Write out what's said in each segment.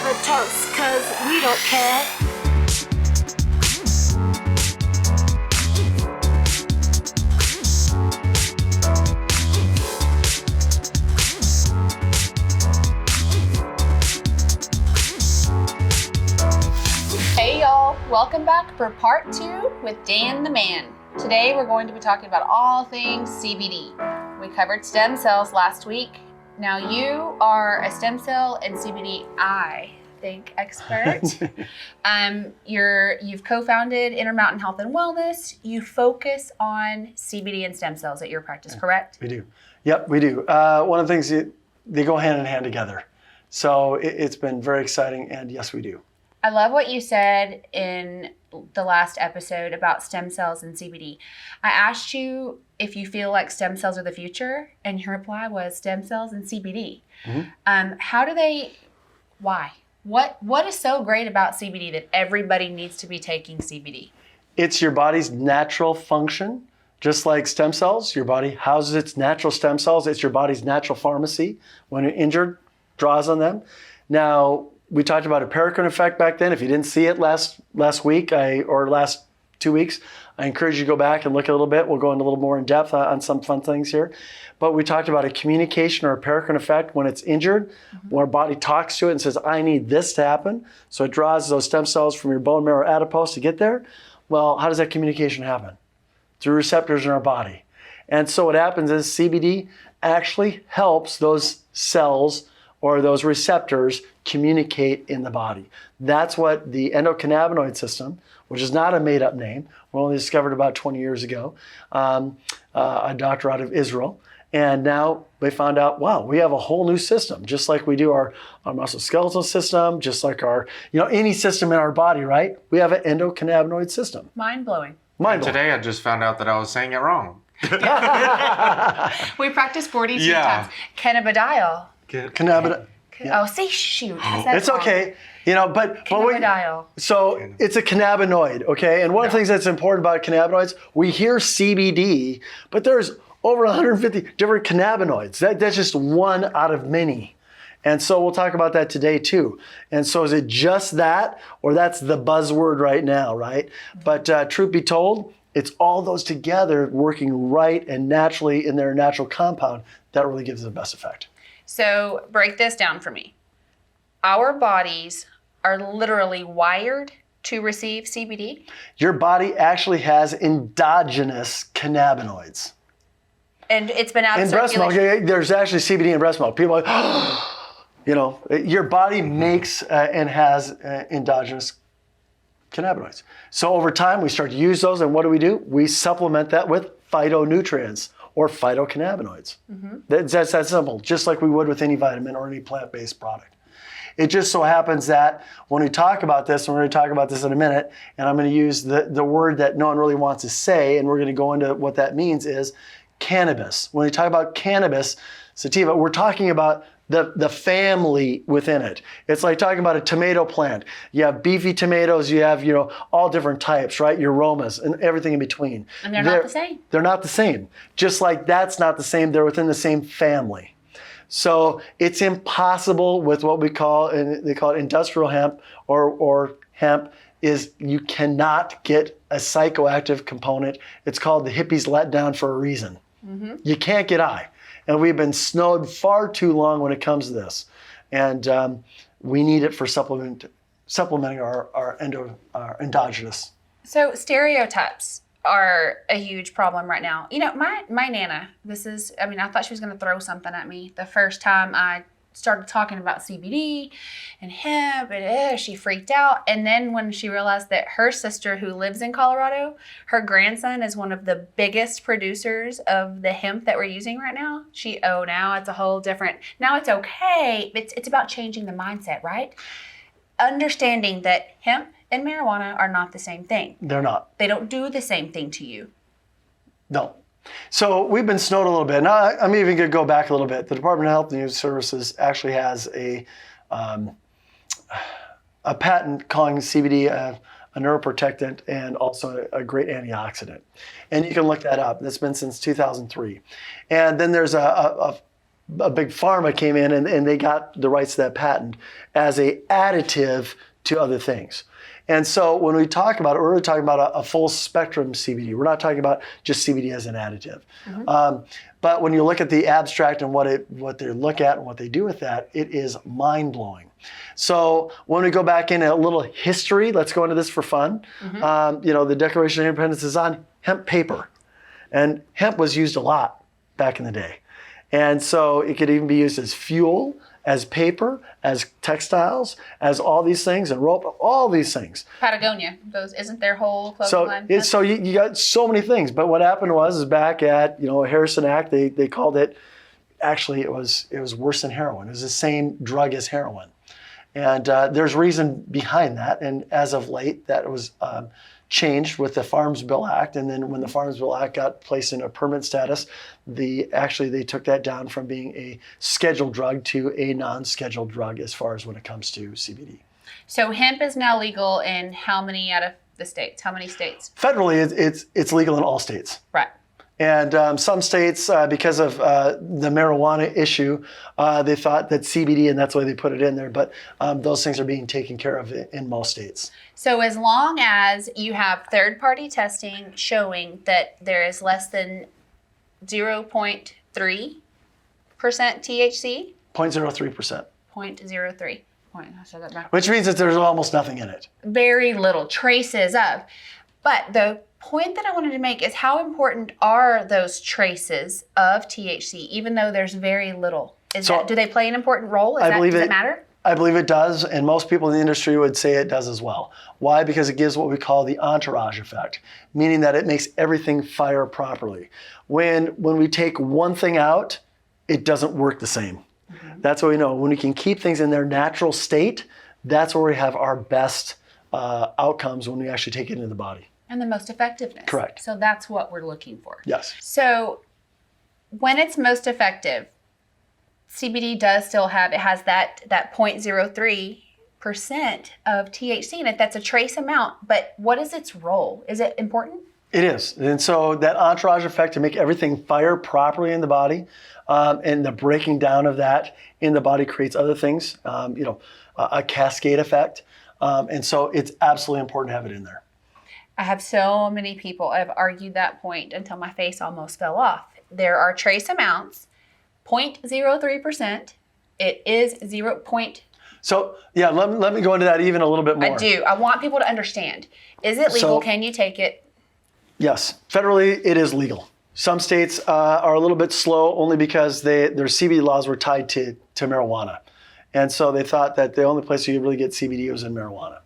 have a toast, cause we don't care. Hey y'all, welcome back for part 2 with Dan the Man. Today we're going to be talking about all things CBD. We covered stem cells last week. Now you are a stem cell and CBD, I think, expert. You've co-founded Intermountain Health and Wellness. You focus on CBD and stem cells at your practice, correct? We do. Yep, we do. One of the things, they go hand in hand together. So it's been very exciting, and yes, we do. I love what you said in the last episode about stem cells and CBD. I asked you if you feel like stem cells are the future, and your reply was stem cells and CBD. Mm-hmm. Why? What is so great about CBD that everybody needs to be taking CBD? It's your body's natural function. Just like stem cells, your body houses its natural stem cells. It's your body's natural pharmacy. When you're injured, draws on them. Now, we talked about a paracrine effect back then. If you didn't see it last week or last 2 weeks, I encourage you to go back and look at a little bit. We'll go into a little more in depth on some fun things here. But we talked about a communication or a paracrine effect when it's injured, when our body talks to it and says, I need this to happen. So it draws those stem cells from your bone marrow adipose to get there. Well, how does that communication happen? Through receptors in our body. And so what happens is CBD actually helps those cells or those receptors communicate in the body. That's what the endocannabinoid system, which is not a made-up name, we only discovered about 20 years ago, a doctor out of Israel. And now they found out, wow, we have a whole new system, just like we do our musculoskeletal system, just like our, any system in our body, right? We have an endocannabinoid system. Mind-blowing. Today I just found out that I was saying it wrong. We practiced 42 times. Cannabidiol. Cannabidiol. Yeah. Oh, see, shoot. It's wrong. Okay. Cannabidiol. So it's a cannabinoid, okay? And one of the things that's important about cannabinoids, we hear CBD, but there's over 150 different cannabinoids. That's just one out of many. And so we'll talk about that today too. And so is it just that, or that's the buzzword right now, right? But truth be told, it's all those together working right and naturally in their natural compound that really gives the best effect. So break this down for me. Our bodies are literally wired to receive CBD? Your body actually has endogenous cannabinoids. And it's been out of circulation. In breast milk, there's actually CBD in breast milk. People are like, your body makes and has endogenous cannabinoids. So over time, we start to use those, and what do? We supplement that with phytonutrients or phytocannabinoids. Mm-hmm. That's that simple, just like we would with any vitamin or any plant-based product. It just so happens that when we talk about this, and we're going to talk about this in a minute, and I'm going to use the word that no one really wants to say, and we're going to go into what that means is cannabis. When we talk about cannabis sativa, we're talking about the family within it. It's like talking about a tomato plant. You have beefy tomatoes, you have, all different types, right? Your aromas and everything in between. And they're not the same. They're not the same. Just like that's not the same, they're within the same family. So it's impossible with what we call, and they call it industrial hemp or hemp, is you cannot get a psychoactive component. It's called the hippies let down for a reason. Mm-hmm. You can't get high. And we've been snowed far too long when it comes to this. And we need it for supplementing our endogenous. So stereotypes are a huge problem right now. My Nana, I thought she was going to throw something at me the first time I started talking about CBD and hemp, and she freaked out. And then when she realized that her sister, who lives in Colorado, her grandson is one of the biggest producers of the hemp that we're using right now. Now it's a whole different, now it's okay. It's about changing the mindset, right? Understanding that hemp and marijuana are not the same thing. They're not. They don't do the same thing to you. No. So we've been snowed a little bit. Now, I'm even going to go back a little bit. The Department of Health and Human Services actually has a patent calling CBD a neuroprotectant and also a great antioxidant. And you can look that up. That's been since 2003. And then there's a a big pharma came in and they got the rights to that patent as a additive to other things. And so when we talk about it, we're really talking about a full spectrum CBD. We're not talking about just CBD as an additive. But when you look at the abstract and what they look at and what they do with that, it is mind-blowing. So when we go back in a little history, let's go into this for fun. The Declaration of Independence is on hemp paper. And hemp was used a lot back in the day. And so it could even be used as fuel, as paper, as textiles, as all these things, and rope, all these things. Patagonia, isn't their whole clothing line? So you got so many things. But what happened was back at Harrison Act, they called it, actually it was worse than heroin. It was the same drug as heroin. And there's reason behind that. And as of late, that was changed with the Farms Bill Act. And then when the Farms Bill Act got placed in a permanent status, they took that down from being a scheduled drug to a non-scheduled drug as far as when it comes to CBD. So hemp is now legal in how many out of the states? How many states? Federally, it's legal in all states. Right. And some states, because of the marijuana issue, they thought that CBD, and that's why they put it in there. But those things are being taken care of in most states. So as long as you have third-party testing showing that there is less than 0.3% THC? 0.03%. 0.03. I said that backwards. Which means that there's almost nothing in it. Very little traces of. But the point that I wanted to make is how important are those traces of THC, even though there's very little? Do they play an important role? Does it matter? I believe it does, and most people in the industry would say it does as well. Why? Because it gives what we call the entourage effect, meaning that it makes everything fire properly. When we take one thing out, it doesn't work the same. That's what we know. When we can keep things in their natural state, that's where we have our best outcomes when we actually take it into the body. And the most effectiveness. Correct. So that's what we're looking for. Yes. So when it's most effective, CBD does still have, it has that 0.03% of THC in it. That's a trace amount. But what is its role? Is it important? It is. And so that entourage effect to make everything fire properly in the body, and the breaking down of that in the body creates other things, a cascade effect. And so it's absolutely important to have it in there. I have so many people I've argued that point until my face almost fell off. There are trace amounts, 0.03%. It is 0. So yeah, let me go into that even a little bit more. I do. I want people to understand. Is it legal? Can you take it? Yes, federally it is legal. Some states are a little bit slow only because their CBD laws were tied to marijuana. And so they thought that the only place you could really get CBD was in marijuana.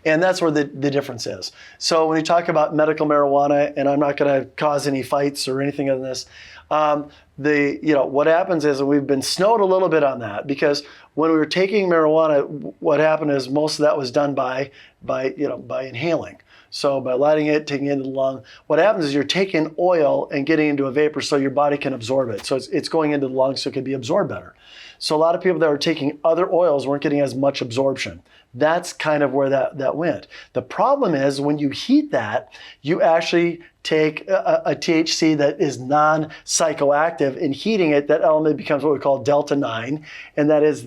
And that's where the difference is. So when you talk about medical marijuana, and I'm not going to cause any fights or anything on this, what happens is, and we've been snowed a little bit on that, because when we were taking marijuana, what happened is most of that was done by inhaling. So by lighting it, taking it into the lung, what happens is you're taking oil and getting into a vapor so your body can absorb it. So it's going into the lungs so it can be absorbed better. So a lot of people that were taking other oils weren't getting as much absorption. That's kind of where that went. The problem is when you heat that, you actually take a THC that is non-psychoactive. In heating it, that element becomes what we call delta 9, and that is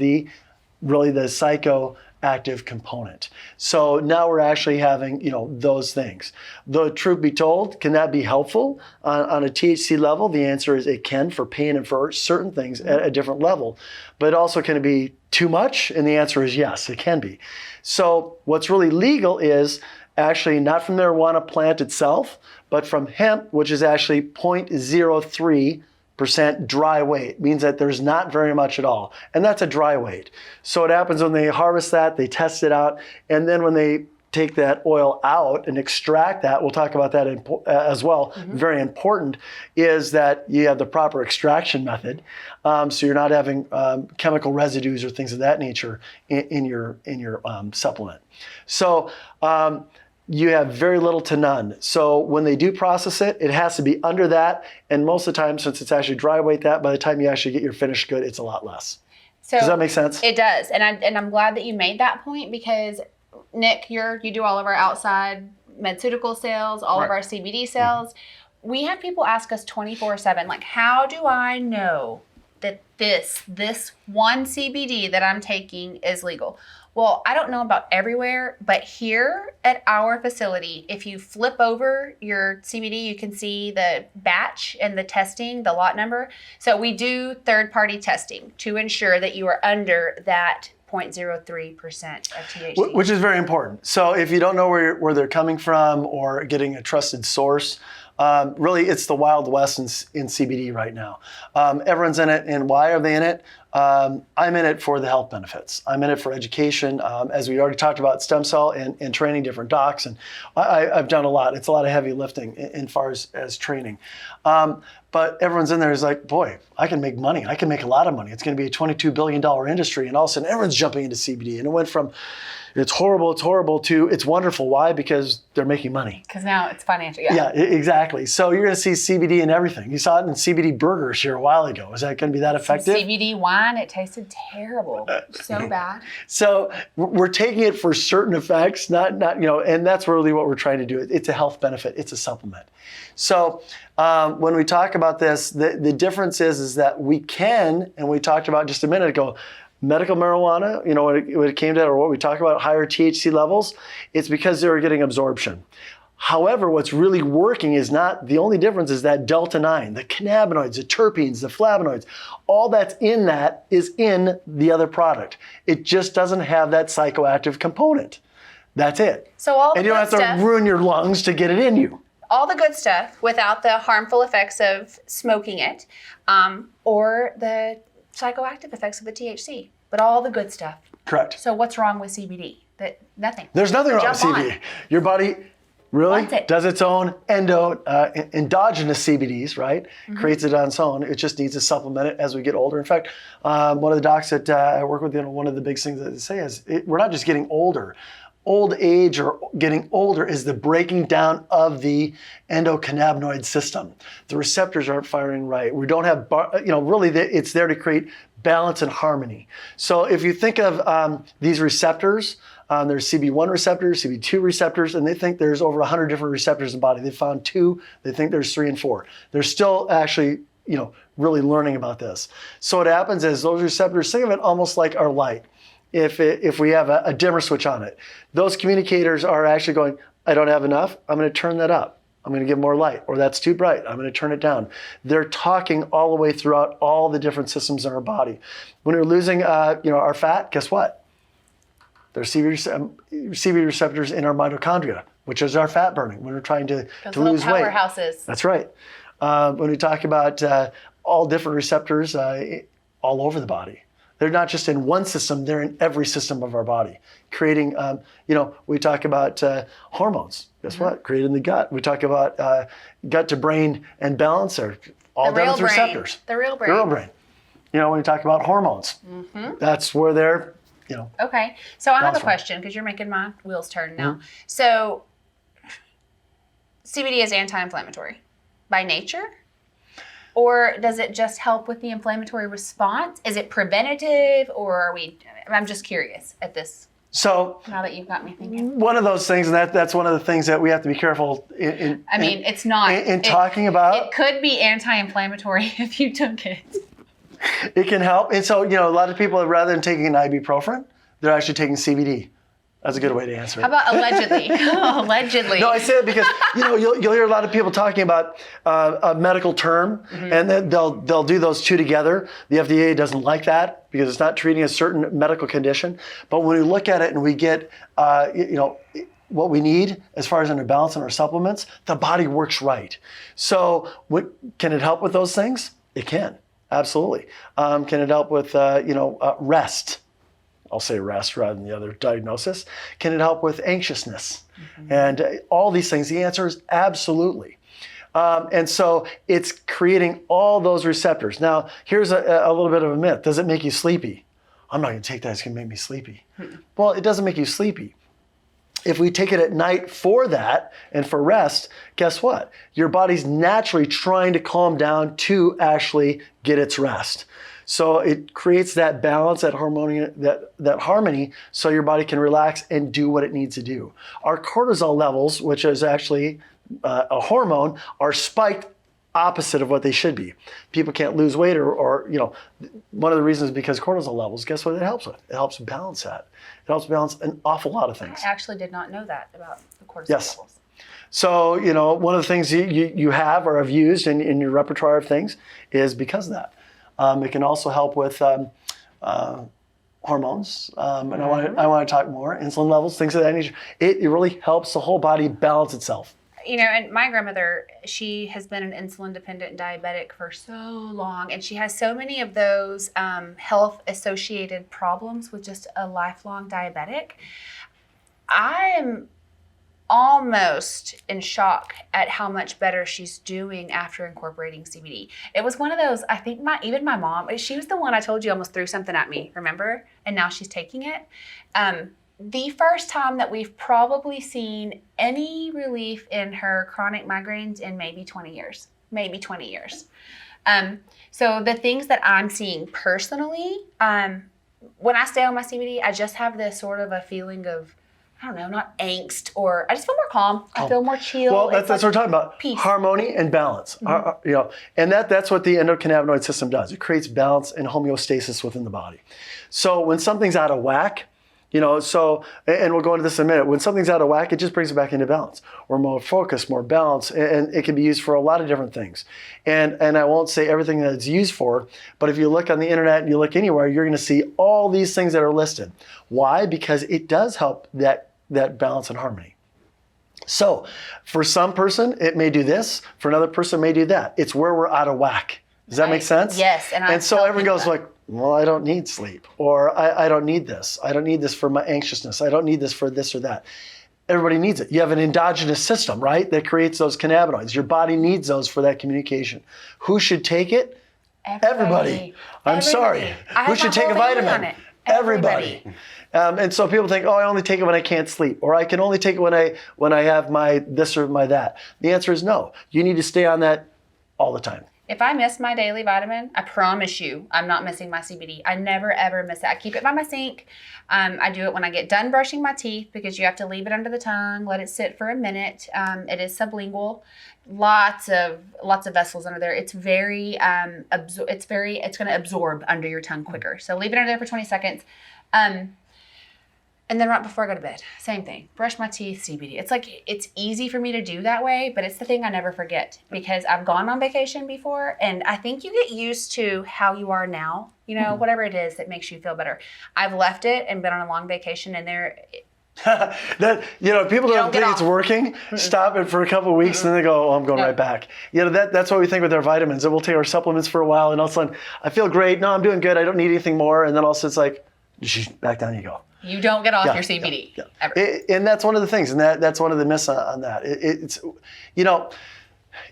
really the psychoactive component. So now we're actually having those things. The truth be told, can that be helpful on a THC level? The answer is it can, for pain and for certain things at a different level. But also, can it be too much? And the answer is yes, it can be. So what's really legal is actually not from the marijuana plant itself, but from hemp, which is actually 0.03% dry weight. Means that there's not very much at all. And that's a dry weight. So what happens when they harvest that, they test it out, and then when they take that oil out and extract that, we'll talk about that as well, very important, is that you have the proper extraction method. So you're not having chemical residues or things of that nature in your supplement. So you have very little to none. So when they do process it, it has to be under that. And most of the time, since it's actually dry weight that, by the time you actually get your finished good, it's a lot less. So does that make sense? It does. And I'm glad that you made that point, because Nick, you do all of our outside medceutical sales, all of our CBD sales. We have people ask us 24/7, like, how do I know that this one CBD that I'm taking is legal. Well, I don't know about everywhere, but here at our facility, if you flip over your CBD, you can see the batch and the testing, the lot number. So we do third-party testing to ensure that you are under that 0.03% of THC. Which is very important. So if you don't know where they're coming from or getting a trusted source, really it's the Wild West in CBD right now. Everyone's in it, and why are they in it? I'm in it for the health benefits. I'm in it for education. As we already talked about stem cell and training different docs, and I've done a lot. It's a lot of heavy lifting in far as training. But everyone's in there is like, boy, I can make money. I can make a lot of money. It's going to be a $22 billion industry. And all of a sudden, everyone's jumping into CBD. And it went from, it's horrible to it's wonderful. Why? Because they're making money. Because now it's financial. Yeah, exactly. So you're going to see CBD in everything. You saw it in CBD burgers here a while ago. Is that going to be that effective? CBD wine, it tasted terrible. So bad. So we're taking it for certain effects, not and that's really what we're trying to do. It's a health benefit. It's a supplement. So when we talk about this, the difference is that we can, and we talked about just a minute ago, medical marijuana, when it came to, or what we talk about, higher THC levels, it's because they were getting absorption. However, what's really working is not, the only difference is that delta-9, the cannabinoids, the terpenes, the flavonoids, all that's in that is in the other product. It just doesn't have that psychoactive component. That's it. So all and you don't have to ruin your lungs to get it in you. All the good stuff without the harmful effects of smoking it, or the psychoactive effects of the THC, but all the good stuff. Correct. So what's wrong with CBD? Nothing. There's nothing wrong with CBD. Your body really does its own endogenous CBDs, right? Mm-hmm. Creates it on its own. It just needs to supplement it as we get older. In fact, one of the docs that I work with, one of the big things that they say is we're not just getting older. Old age or getting older is the breaking down of the endocannabinoid system. The receptors aren't firing right. We don't have, really it's there to create balance and harmony. So if you think of these receptors, there's CB1 receptors, CB2 receptors, and they think there's over 100 different receptors in the body. They found 2, they think there's 3 and 4. They're still actually, really learning about this. So what happens is those receptors, think of it almost like our light. If we have a dimmer switch on it, those communicators are actually going, I don't have enough, I'm going to turn that up. I'm going to give more light, or that's too bright, I'm going to turn it down. They're talking all the way throughout all the different systems in our body. When we're losing our fat, guess what? There's CB receptors in our mitochondria, which is our fat burning when we're trying to lose weight. Powerhouses. That's right. When we talk about all different receptors all over the body. They're not just in one system, they're in every system of our body. Creating, we talk about hormones. Guess what? Created in the gut. We talk about gut to brain and balance are all done with receptors. The real brain. The real brain. When you talk about hormones, that's where they're, Okay. So I have a question because you're making my wheels turn now. Mm-hmm. So CBD is anti-inflammatory by nature? Or does it just help with the inflammatory response? Is it preventative, or I'm just curious at this. So now that you've got me thinking. One of those things, and that's one of the things that we have to be careful it's not. In talking about. It could be anti-inflammatory if you took it. It can help. And so, a lot of people, rather than taking an ibuprofen, they're actually taking CBD. That's a good way to answer it. How about allegedly? Allegedly. No, I say it because you'll hear a lot of people talking about a medical term, and then they'll do those two together. The FDA doesn't like that because it's not treating a certain medical condition. But when we look at it and we get what we need as far as an balance in our supplements, the body works right. So can it help with those things? It can, absolutely. Can it help with rest? I'll say rest rather than the other diagnosis. Can it help with anxiousness? And all these things? The answer is absolutely. And so it's creating all those receptors. Now, here's a little bit of a myth. Does it make you sleepy? I'm not going to take that. It's going to make me sleepy. Well, it doesn't make you sleepy. If we take it at night for that and for rest, guess what? Your body's naturally trying to calm down to actually get its rest. So it creates that balance, that harmony, so your body can relax and do what it needs to do. Our cortisol levels, which is actually a hormone, are spiked opposite of what they should be. People can't lose weight or one of the reasons is because cortisol levels, guess what it helps with? It helps balance that. It helps balance an awful lot of things. I actually did not know that about the cortisol Yes. levels. So, one of the things you have or have used in your repertoire of things is because of that. It can also help with hormones, and I want to talk more, insulin levels, things of that nature. It really helps the whole body balance itself. And my grandmother, she has been an insulin-dependent diabetic for so long, and she has so many of those health-associated problems with just a lifelong diabetic. I am almost in shock at how much better she's doing after incorporating CBD. It was one of those, I think even my mom, she was the one I told you almost threw something at me, remember? And now she's taking it. The first time that we've probably seen any relief in her chronic migraines in maybe 20 years. So the things that I'm seeing personally, when I stay on my CBD, I just have this sort of a feeling of, I don't know, not angst, or I just feel more calm. I feel more chill. Well, that's what we're talking about. Peace. Harmony and balance. And that's what the endocannabinoid system does. It creates balance and homeostasis within the body. So when something's out of whack, and we'll go into this in a minute. When something's out of whack, it just brings it back into balance. Or more focus, more balance, and it can be used for a lot of different things. And I won't say everything that it's used for, but if you look on the internet and you look anywhere, you're going to see all these things that are listed. Why? Because it does help that balance and harmony. So for some person, it may do this. For another person, it may do that. It's where we're out of whack. Does that make sense? Yes. And so everyone goes like, well, I don't need sleep, or I don't need this. I don't need this for my anxiousness. I don't need this for this or that. Everybody needs it. You have an endogenous system, right, that creates those cannabinoids. Your body needs those for that communication. Who should take it? Everybody. I'm sorry. Who should take a vitamin? Everybody. And so people think, I only take it when I can't sleep, or I can only take it when I have my this or my that. The answer is no. You need to stay on that all the time. If I miss my daily vitamin, I promise you I'm not missing my CBD. I never, ever miss it. I keep it by my sink. I do it when I get done brushing my teeth, because you have to leave it under the tongue, let it sit for a minute. It is sublingual. Lots of vessels under there. It's very, it's going to absorb under your tongue quicker. So leave it under there for 20 seconds. And then right before I go to bed, same thing. Brush my teeth, CBD. It's like, it's easy for me to do that way, but it's the thing I never forget, because I've gone on vacation before, and I think you get used to how you are now, whatever it is that makes you feel better. I've left it and been on a long vacation, and people don't think it's working. Stop it for a couple of weeks, and then they go, I'm going right back. That's what we think with our vitamins. And we'll take our supplements for a while, and all of a sudden, I feel great. No, I'm doing good. I don't need anything more. And then all of a sudden, it's like, back down you go. You don't get off your CBD ever. And that's one of the things, and that's one of the myths on that.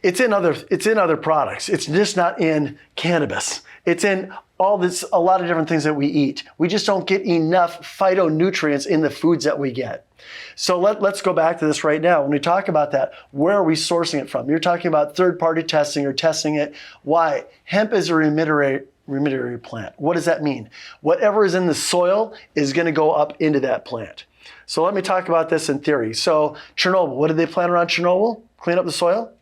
It's in other products. It's just not in cannabis. It's in a lot of different things that we eat. We just don't get enough phytonutrients in the foods that we get. So let's go back to this right now. When we talk about that, where are we sourcing it from? You're talking about third-party testing or testing it. Why? Hemp is a rudimentary plant. What does that mean? Whatever is in the soil is going to go up into that plant. So let me talk about this in theory. So Chernobyl, what did they plant around Chernobyl? Clean up the soil?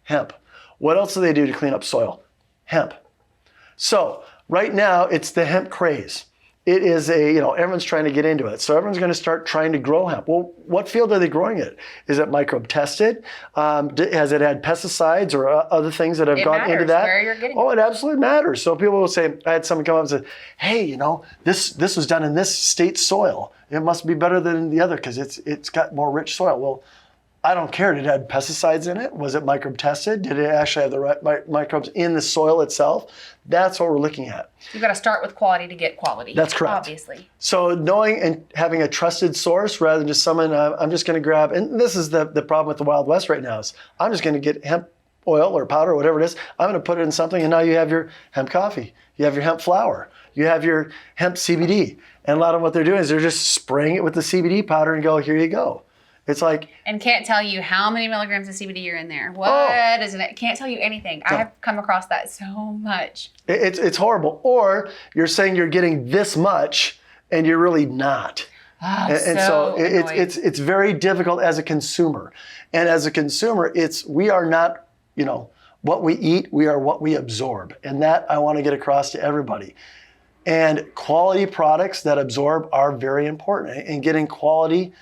Hemp. What else do they do to clean up soil? Hemp. So right now it's the hemp craze. It is everyone's trying to get into it. So everyone's going to start trying to grow hemp. Well, what field are they growing it? Is it microbe tested? Has it had pesticides or other things that have gone into that? Where you're getting it absolutely matters. So people will say, I had someone come up and say, hey, this was done in this state soil. It must be better than the other because it's got more rich soil. Well, I don't care. Did it have pesticides in it? Was it microbe tested? Did it actually have the right microbes in the soil itself? That's what we're looking at. You've got to start with quality to get quality. That's correct. Obviously. So knowing and having a trusted source rather than just someone, I'm just going to grab, and this is the problem with the Wild West right now, is I'm just going to get hemp oil or powder or whatever it is. I'm going to put it in something, and now you have your hemp coffee. You have your hemp flour. You have your hemp CBD. And a lot of what they're doing is they're just spraying it with the CBD powder and go, here you go. It's like, and can't tell you how many milligrams of CBD are in there. What is it? Can't tell you anything. I have come across that so much. It's horrible. Or you're saying you're getting this much and you're really not. And so it's very difficult as a consumer. And as a consumer, we are not, what we eat, we are what we absorb. And that I want to get across to everybody. And quality products that absorb are very important. And getting quality,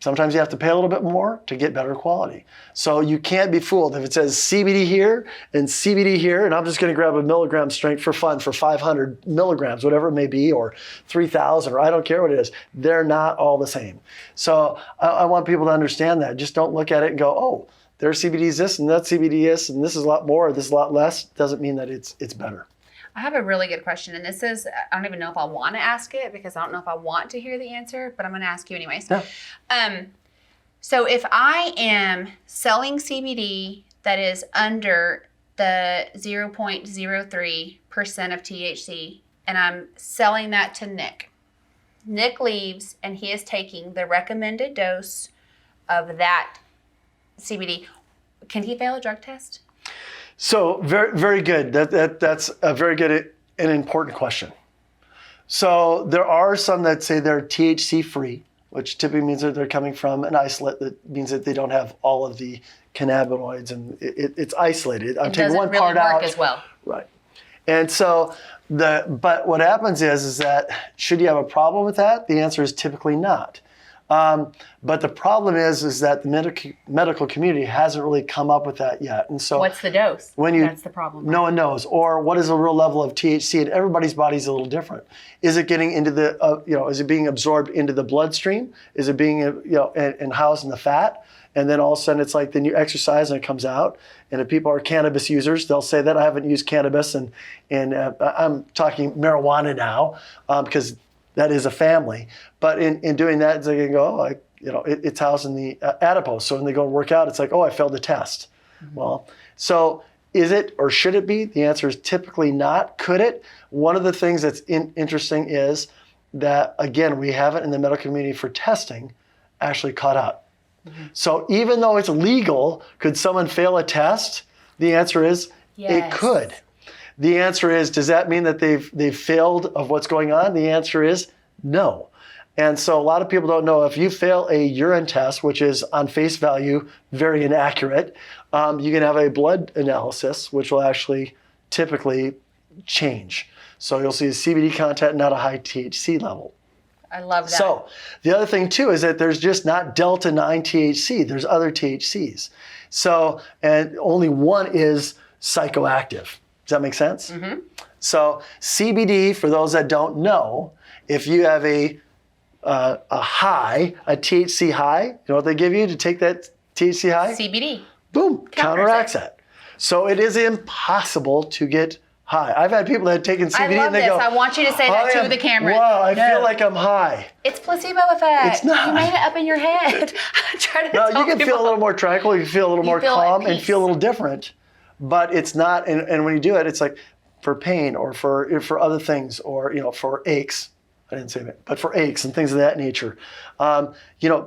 sometimes you have to pay a little bit more to get better quality. So you can't be fooled. If it says CBD here and CBD here, and I'm just going to grab a milligram strength for fun for 500 milligrams, whatever it may be, or 3,000, or I don't care what it is, they're not all the same. So I want people to understand that. Just don't look at it and go, oh, there's CBD is this and that CBD is, and this is a lot more, or this is a lot less. Doesn't mean that it's better. I have a really good question, and this is, I don't even know if I want to ask it because I don't know if I want to hear the answer, but I'm going to ask you anyways. Yeah. So if I am selling CBD that is under the 0.03% of THC, and I'm selling that to Nick leaves and he is taking the recommended dose of that CBD, can he fail a drug test? So very, very good. That's a very good and important question. So there are some that say they're THC free, which typically means that they're coming from an isolate. That means that they don't have all of the cannabinoids, and it's isolated. I'm taking one part out as well. Right. And so but what happens is that should you have a problem with that? The answer is typically not. But the problem is that the medical community hasn't really come up with that yet. And so what's the dose? That's the problem. No one knows. Or what is the real level of THC? And everybody's body's a little different. Is it getting into the, is it being absorbed into the bloodstream? Is it being, and housed in the fat? And then all of a sudden it's like then you exercise and it comes out. And if people are cannabis users, they'll say that I haven't used cannabis and I'm talking marijuana now because that is a family. But in doing that, they can go, it's housed in the adipose. So when they go and work out, it's like, oh, I failed the test. Mm-hmm. Well, so is it or should it be? The answer is typically not. Could it? One of the things that's interesting is that, again, we haven't in the medical community for testing actually caught up. Mm-hmm. So even though it's legal, could someone fail a test? The answer is It could. The answer is, does that mean that they've failed of what's going on? The answer is no. And so a lot of people don't know if you fail a urine test, which is on face value very inaccurate, you can have a blood analysis, which will actually typically change. So you'll see a CBD content, not a high THC level. I love that. So the other thing too is that there's just not delta 9 THC. There's other THCs. So, and only one is psychoactive. Does that make sense? Mm-hmm. So CBD, for those that don't know, if you have a THC high, you know what they give you to take that THC high? CBD. Boom, counteracts that. So it is impossible to get high. I've had people that have taken CBD and they go, I want you to say that to the camera. Wow, I feel like I'm high. It's placebo effect. It's not. You made it up in your head. Try to no, you can feel a little more tranquil, you can feel a little more calm and feel a little different. But it's not, and when you do it, it's like for pain or for other things or, for aches. I didn't say that, but for aches and things of that nature.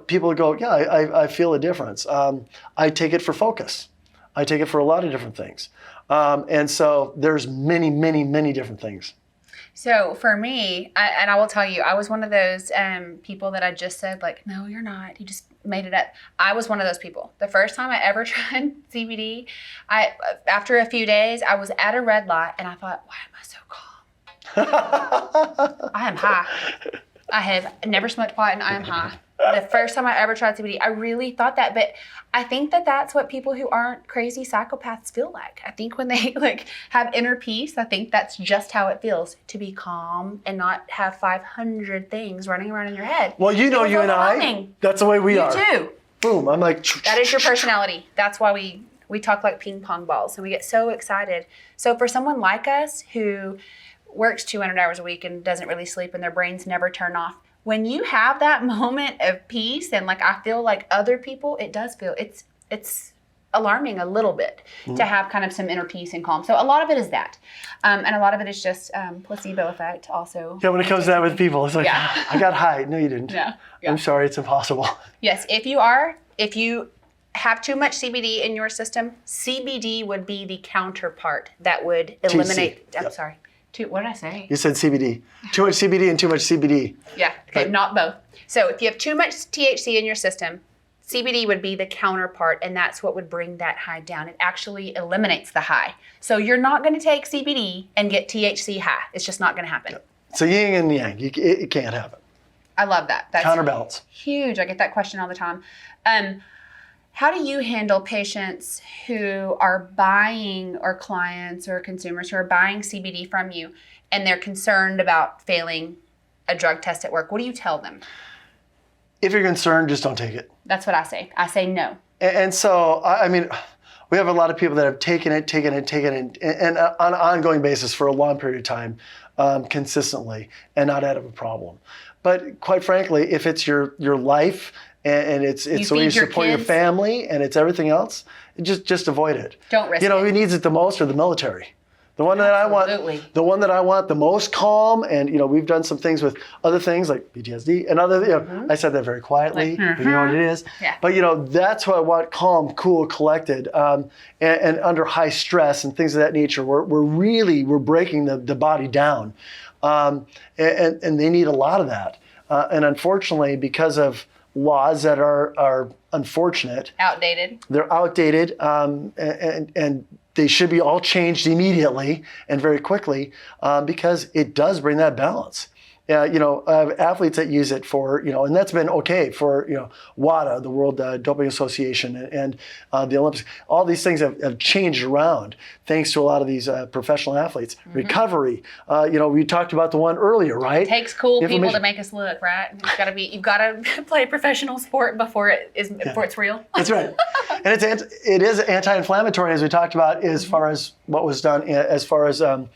People go, yeah, I feel a difference. I take it for focus. I take it for a lot of different things. And so there's many, many, many different things. So for me, I will tell you, I was one of those people that I just said, like, no, you're not. You just made it up. I was one of those people. The first time I ever tried CBD, after a few days, I was at a red light and I thought, why am I so calm? I am high. I have never smoked pot and I am high. The first time I ever tried CBD, I really thought that, but I think that that's what people who aren't crazy psychopaths feel like. I think when they have inner peace, I think that's just how it feels to be calm and not have 500 things running around in your head. Well, you and I, that's the way we are. You too. Boom, I'm like. That is your personality. That's why we talk like ping pong balls and we get so excited. So for someone like us who works 200 hours a week and doesn't really sleep and their brains never turn off, when you have that moment of peace and I feel like other people, it does feel, it's alarming a little bit to have kind of some inner peace and calm. So a lot of it is that. And a lot of it is just placebo effect also. Yeah, when it comes to that with people, it's like, I got high. No, you didn't. Yeah. I'm sorry, it's impossible. Yes, if you have too much CBD in your system, CBD would be the counterpart that would eliminate, sorry. What did I say? You said CBD. Too much CBD and too much CBD. Yeah, okay, not both. So if you have too much THC in your system, CBD would be the counterpart, and that's what would bring that high down. It actually eliminates the high. So you're not going to take CBD and get THC high. It's just not going to happen. So yin and yang, it can't happen. I love that. That's Counterbalance. huge. I get that question all the time. How do you handle patients who are buying, or clients or consumers who are buying CBD from you, and they're concerned about failing a drug test at work? What do you tell them? If you're concerned, just don't take it. That's what I say. I say no. And so, I mean, we have a lot of people that have taken it, and on an ongoing basis for a long period of time, consistently, and not had a problem. But quite frankly, if it's your life and it's the way you support your family and it's everything else, just avoid it. Don't risk it. Who needs it the most are the military. The one that I want the most calm, and we've done some things with other things like PTSD and other. I said that very quietly, but you know what it is. Yeah. But that's what I want: calm, cool, collected, and under high stress and things of that nature. We're breaking the body down, and they need a lot of that. And unfortunately, because of laws that are unfortunate, they're outdated, and they should be all changed immediately and very quickly, because it does bring that balance. Athletes that use it for, and that's been okay for, WADA, the World Doping Association, and the Olympics. All these things have changed around thanks to a lot of these professional athletes. Recovery, we talked about the one earlier, right? It takes cool people to make us look, right? You've got to play professional sport before it's real. That's right. And it is anti-inflammatory, as we talked about, as far as what was done, as far as what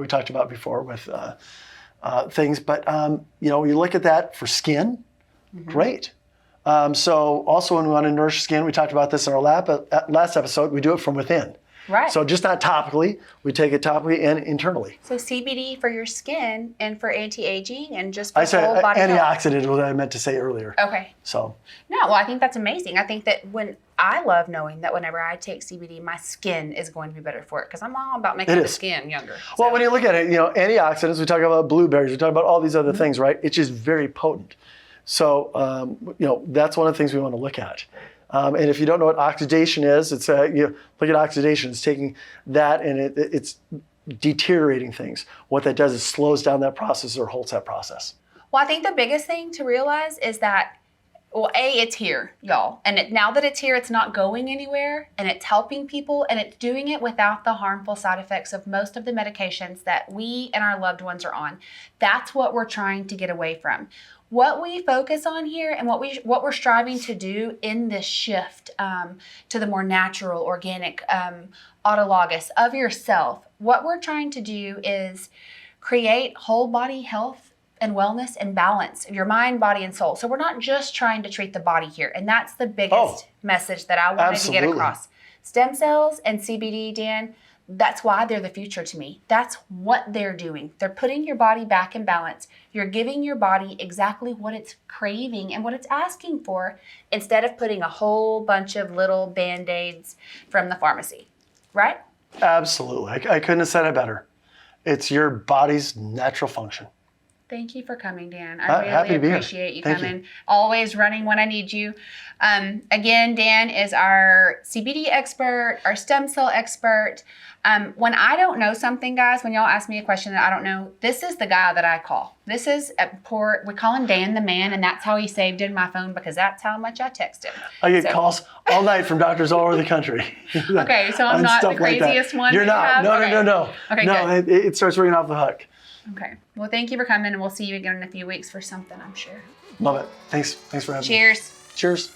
we talked about before with things. But, when you look at that for skin, great. So also when we want to nourish skin, we talked about this in our last episode, we do it from within. Right. So just not topically, we take it topically and internally. So CBD for your skin and for anti-aging and just for whole body antioxidant health. is what I meant to say earlier. Okay. So. No, well, I think that's amazing. I think that I love knowing that whenever I take CBD, my skin is going to be better for it, because I'm all about making the skin younger. Well, when you look at it, antioxidants, we talk about blueberries, we talk about all these other things, right? It's just very potent. So, that's one of the things we want to look at. And if you don't know what oxidation is, it's look at oxidation. It's taking that and it's deteriorating things. What that does is slows down that process or halts that process. Well, I think the biggest thing to realize is that, it's here, y'all. And now that it's here, it's not going anywhere, and it's helping people, and it's doing it without the harmful side effects of most of the medications that we and our loved ones are on. That's what we're trying to get away from. What we focus on here and what we're striving to do in this shift to the more natural, organic, autologous of yourself, what we're trying to do is create whole body health and wellness and balance of your mind, body, and soul. So we're not just trying to treat the body here. And that's the biggest message that I wanted to get across. Stem cells and CBD, Dan, that's why they're the future to me. That's what they're doing. They're putting your body back in balance. You're giving your body exactly what it's craving and what it's asking for, instead of putting a whole bunch of little Band-Aids from the pharmacy, right? Absolutely. I couldn't have said it better. It's your body's natural function. Thank you for coming, Dan. I really appreciate you coming. Always running when I need you. Again, Dan is our CBD expert, our stem cell expert. When I don't know something, guys, when y'all ask me a question that I don't know, this is the guy that I call. This is we call him Dan the Man, and that's how he saved in my phone, because that's how much I text him. I get calls all night from doctors all over the country. Okay, so I'm not the craziest one. You're not. No. Okay, no, good. It starts ringing off the hook. Okay. Well, thank you for coming, and we'll see you again in a few weeks for something, I'm sure. Love it. Thanks for having me. Cheers. Cheers.